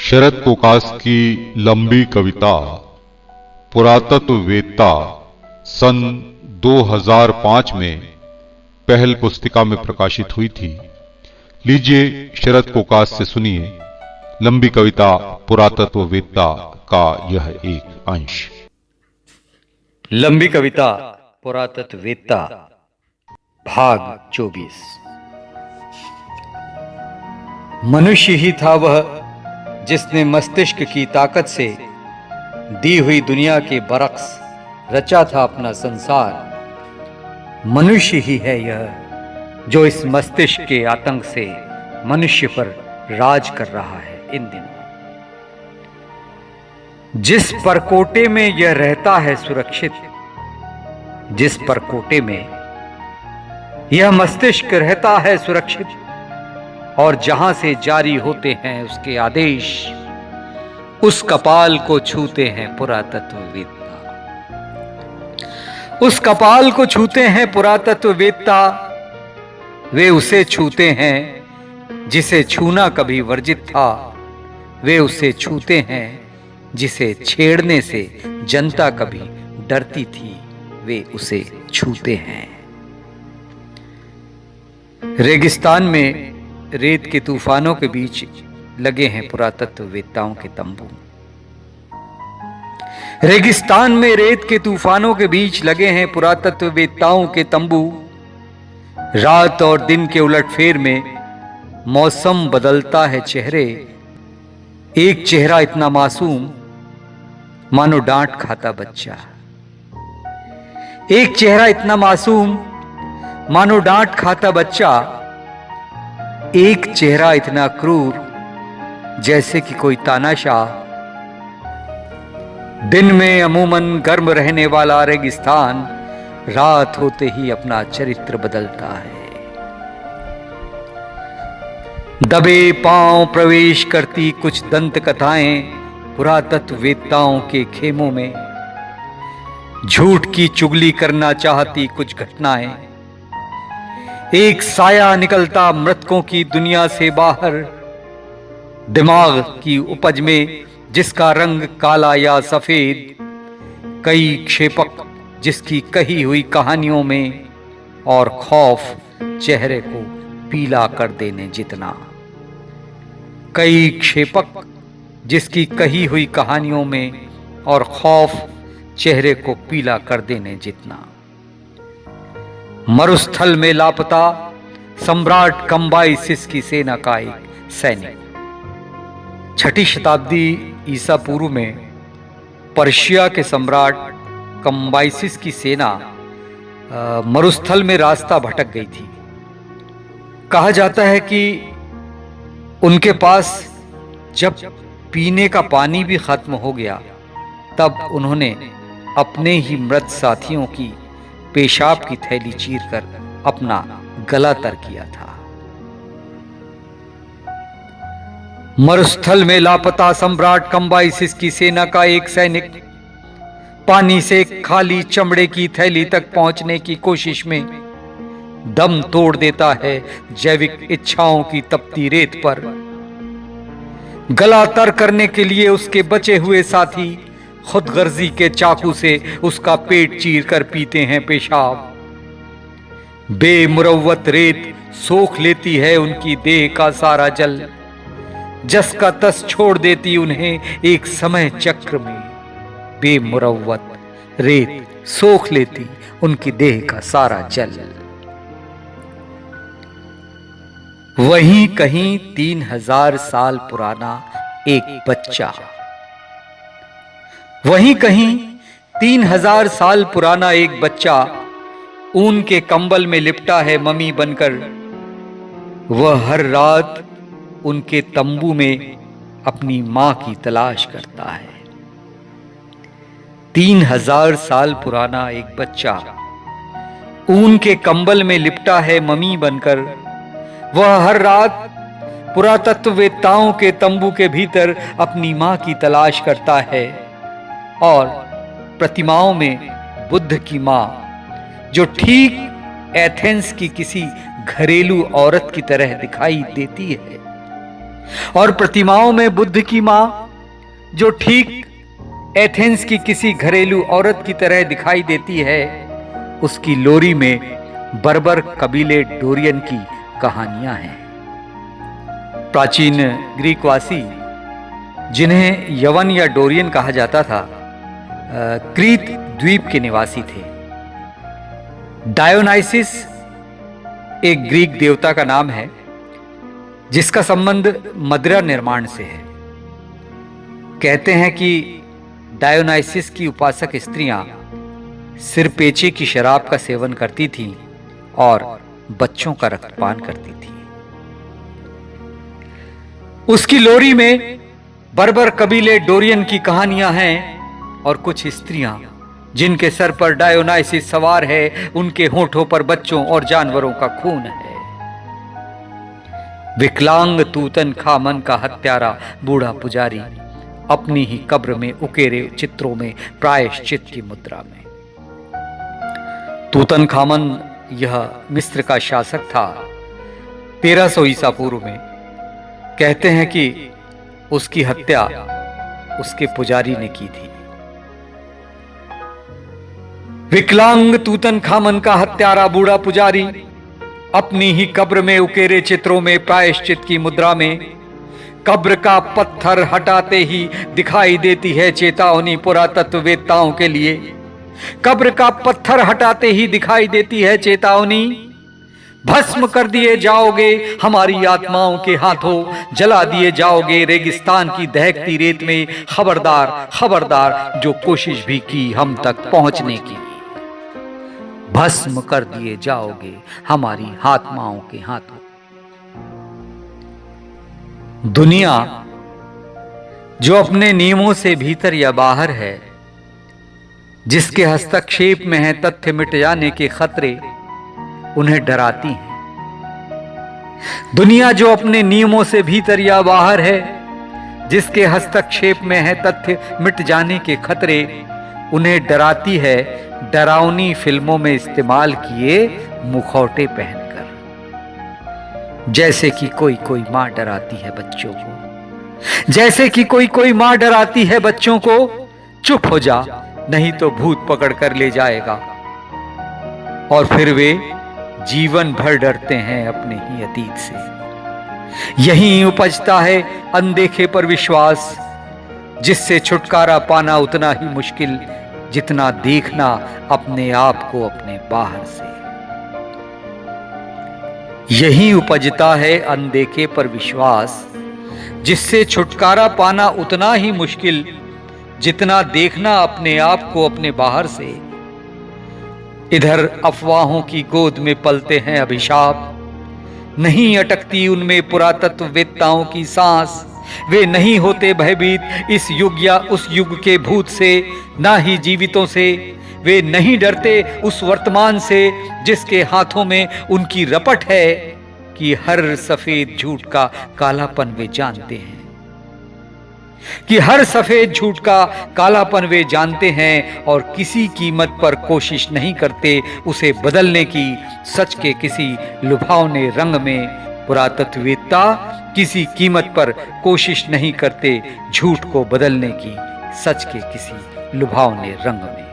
शरद कोकास की लंबी कविता पुरातत्ववेत्ता सन 2005 में पहल पुस्तिका में प्रकाशित हुई थी। लीजिए शरद कोकास से सुनिए लंबी कविता पुरातत्ववेत्ता का यह एक अंश। लंबी कविता पुरातत्ववेत्ता भाग 24। मनुष्य ही था वह जिसने मस्तिष्क की ताकत से दी हुई दुनिया के बरक्स रचा था अपना संसार। मनुष्य ही है यह जो इस मस्तिष्क के आतंक से मनुष्य पर राज कर रहा है इन दिनों। जिस परकोटे में यह रहता है सुरक्षित, जिस परकोटे में यह मस्तिष्क रहता है सुरक्षित, और जहां से जारी होते हैं उसके आदेश, उस कपाल को छूते हैं पुरातत्ववेत्ता। उस कपाल को छूते हैं पुरातत्ववेत्ता। वे उसे छूते हैं जिसे छूना कभी वर्जित था। वे उसे छूते हैं जिसे छेड़ने से जनता कभी डरती थी। वे उसे छूते हैं। रेगिस्तान में रेत के तूफानों के बीच लगे हैं पुरातत्ववेत्ताओं के तंबू। रेगिस्तान में रेत के तूफानों के बीच लगे हैं पुरातत्ववेत्ताओं के तंबू। रात और दिन के उलटफेर में मौसम बदलता है चेहरे। एक चेहरा इतना मासूम मानो डांट खाता बच्चा। एक चेहरा इतना मासूम मानो डांट खाता बच्चा। एक चेहरा इतना क्रूर जैसे कि कोई तानाशाह। दिन में अमूमन गर्म रहने वाला रेगिस्तान रात होते ही अपना चरित्र बदलता है। दबे पांव प्रवेश करती कुछ दंत कथाएं पुरातत्ववेत्ताओं के खेमों में। झूठ की चुगली करना चाहती कुछ घटनाएं। एक साया निकलता मृतकों की दुनिया से बाहर। दिमाग की उपज में जिसका रंग काला या सफेद। कई क्षेपक जिसकी कही हुई कहानियों में, और खौफ चेहरे को पीला कर देने जितना। कई क्षेपक जिसकी कही हुई कहानियों में, और खौफ चेहरे को पीला कर देने जितना। मरुस्थल में लापता सम्राट कंबाइसिस की सेना का एक सैनिक। 6ठी शताब्दी ईसा पूर्व में पर्शिया के सम्राट कंबाइसिस की सेना मरुस्थल में रास्ता भटक गई थी। कहा जाता है कि उनके पास जब पीने का पानी भी खत्म हो गया, तब उन्होंने अपने ही मृत साथियों की पेशाब की थैली चीरकर अपना गला तर किया था। मरुस्थल में लापता सम्राट कंबाइसिस की सेना का एक सैनिक पानी से खाली चमड़े की थैली तक पहुंचने की कोशिश में दम तोड़ देता है जैविक इच्छाओं की तपती रेत पर। गला तर करने के लिए उसके बचे हुए साथी खुदगर्जी के चाकू से उसका पेट चीर कर पीते हैं पेशाब। बेमुरव्वत रेत सोख लेती है उनकी देह का सारा जल। जस का तस छोड़ देती उन्हें एक समय चक्र में। बेमुरव्वत रेत सोख लेती उनकी देह का सारा जल। वहीं कहीं 3000 साल पुराना एक बच्चा। वहीं कहीं 3000 साल पुराना एक बच्चा ऊन के कंबल में लिपटा है मम्मी बनकर। वह हर रात उनके तंबू में अपनी मां की तलाश करता है। 3000 साल पुराना एक बच्चा ऊन के कंबल में लिपटा है मम्मी बनकर। वह हर रात पुरातत्ववेत्ताओं के तंबू के भीतर अपनी मां की तलाश करता है। और प्रतिमाओं में बुद्ध की मां, जो ठीक एथेंस की किसी घरेलू औरत की तरह दिखाई देती है, और प्रतिमाओं में बुद्ध की मां, जो ठीक एथेंस की किसी घरेलू औरत की तरह दिखाई देती है, उसकी लोरी में बर्बर कबीले डोरियन की कहानियां हैं। प्राचीन ग्रीकवासी, जिन्हें यवन या डोरियन कहा जाता था, क्रीत द्वीप के निवासी थे। डायोनाइसिस एक ग्रीक देवता का नाम है, जिसका संबंध मदिरा निर्माण से है। कहते हैं कि डायोनाइसिस की उपासक स्त्रियां सिरपेचे की शराब का सेवन करती थीं और बच्चों का रक्तपान करती थीं। उसकी लोरी में बर्बर कबीले डोरियन की कहानियां हैं और कुछ स्त्रियां जिनके सर पर डायोनाइसिस सवार है, उनके होठों पर बच्चों और जानवरों का खून है। विकलांग तूतन खामन का हत्यारा बूढ़ा पुजारी अपनी ही कब्र में उकेरे चित्रों में प्रायश्चित की मुद्रा में। तूतन खामन यह मिस्र का शासक था 1300 ईसा पूर्व में। कहते हैं कि उसकी हत्या उसके पुजारी ने की थी। विकलांग तूतन खामन का हत्यारा बूढ़ा पुजारी अपनी ही कब्र में उकेरे चित्रों में प्रायश्चित की मुद्रा में, कब्र का पत्थर हटाते ही दिखाई देती है चेतावनी पुरातत्ववेत्ताओं के लिए। कब्र का पत्थर हटाते ही दिखाई देती है चेतावनी, भस्म कर दिए जाओगे हमारी आत्माओं के हाथों, जला दिए जाओगे रेगिस्तान की दहकती रेत में। खबरदार खबरदार, जो कोशिश भी की हम तक पहुंचने की, भस्म कर दिए जाओगे हमारी आत्माओं के हाथों। दुनिया जो अपने नियमों से भीतर या बाहर है, जिसके हस्तक्षेप में है तथ्य मिट जाने के खतरे, उन्हें डराती है। दुनिया जो अपने नियमों से भीतर या बाहर है, जिसके हस्तक्षेप में है तथ्य मिट जाने के खतरे, उन्हें डराती है डरावनी फिल्मों में इस्तेमाल किए मुखौटे पहनकर। जैसे कि कोई कोई मां डराती है बच्चों को, जैसे कि कोई कोई मां डराती है बच्चों को, चुप हो जा नहीं तो भूत पकड़ कर ले जाएगा। और फिर वे जीवन भर डरते हैं अपने ही अतीत से। यहीं उपजता है अनदेखे पर विश्वास, जिससे छुटकारा पाना उतना ही मुश्किल जितना देखना अपने आप को अपने बाहर से। यही उपजता है अनदेखे पर विश्वास, जिससे छुटकारा पाना उतना ही मुश्किल जितना देखना अपने आप को अपने बाहर से। इधर अफवाहों की गोद में पलते हैं अभिशाप, नहीं अटकती उनमें पुरातत्ववेत्ताओं की सांस। वे नहीं होते भयभीत इस युग या उस युग के भूत से, ना ही जीवितों से। वे नहीं डरते उस वर्तमान से जिसके हाथों में उनकी रपट है कि हर सफेद झूठ का कालापन वे जानते हैं, कि हर सफेद झूठ का कालापन वे जानते हैं और किसी कीमत पर कोशिश नहीं करते उसे बदलने की। सच के किसी लुभावने रंग में पुरातत्ववेत्ता किसी कीमत पर कोशिश नहीं करते झूठ को बदलने की, सच के किसी लुभावने रंग में।